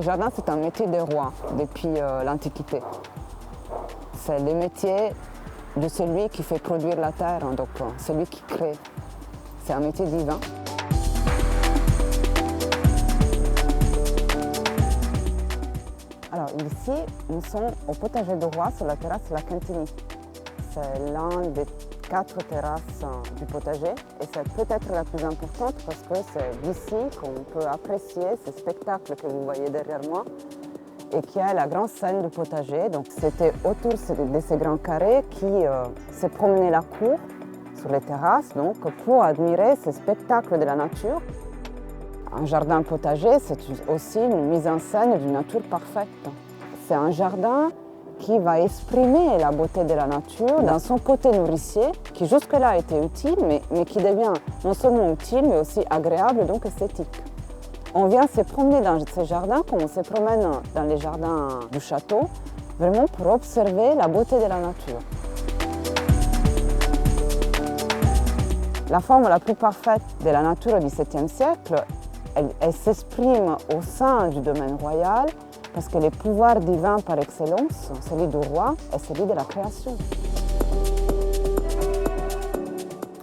jardin, c'est un métier des rois depuis l'Antiquité. C'est le métier de celui qui fait produire la terre, hein, donc celui qui crée. C'est un métier divin. Alors ici, nous sommes au potager de roi sur la terrasse La Quintini. C'est l'un des 4 terrasses du potager et c'est peut-être la plus importante parce que c'est d'ici qu'on peut apprécier ce spectacle que vous voyez derrière moi et qui est la grande scène du potager. Donc c'était autour de ces grands carrés qui se promenaient la cour sur les terrasses donc, pour admirer ce spectacle de la nature. Un jardin potager, c'est aussi une mise en scène d'une nature parfaite. C'est un jardin qui va exprimer la beauté de la nature dans son côté nourricier, qui jusque-là était utile, mais qui devient non seulement utile, mais aussi agréable, donc esthétique. On vient se promener dans ces jardins comme on se promène dans les jardins du château, vraiment pour observer la beauté de la nature. La forme la plus parfaite de la nature au XVIIe siècle, elle s'exprime au sein du domaine royal, parce que le pouvoir divin par excellence, celui du roi, est celui de la création.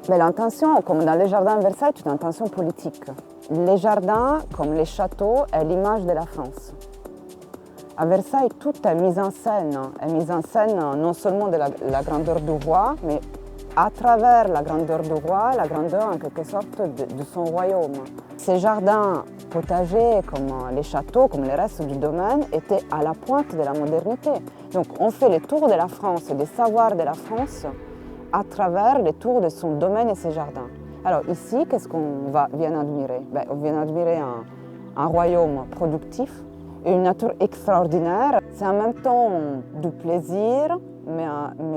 Mais l'intention, comme dans les jardins de Versailles, est une intention politique. Les jardins, comme les châteaux, est l'image de la France. À Versailles, tout est mis en scène. Est mis en scène non seulement de la grandeur du roi, mais à travers la grandeur du roi, la grandeur en quelque sorte de son royaume. Ces jardins potagers, comme les châteaux, comme le reste du domaine, étaient à la pointe de la modernité. Donc on fait le tour de la France, des savoirs de la France, à travers le tour de son domaine et ses jardins. Alors ici, qu'est-ce qu'on vient admirer? On vient admirer un royaume productif, une nature extraordinaire. C'est en même temps du plaisir, mais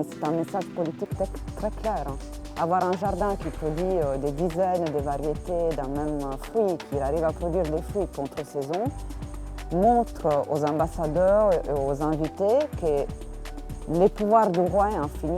c'est un message politique très clair. Avoir un jardin qui produit des dizaines de variétés d'un même fruit, qui arrive à produire des fruits contre-saison, montre aux ambassadeurs et aux invités que le pouvoir du roi est infini.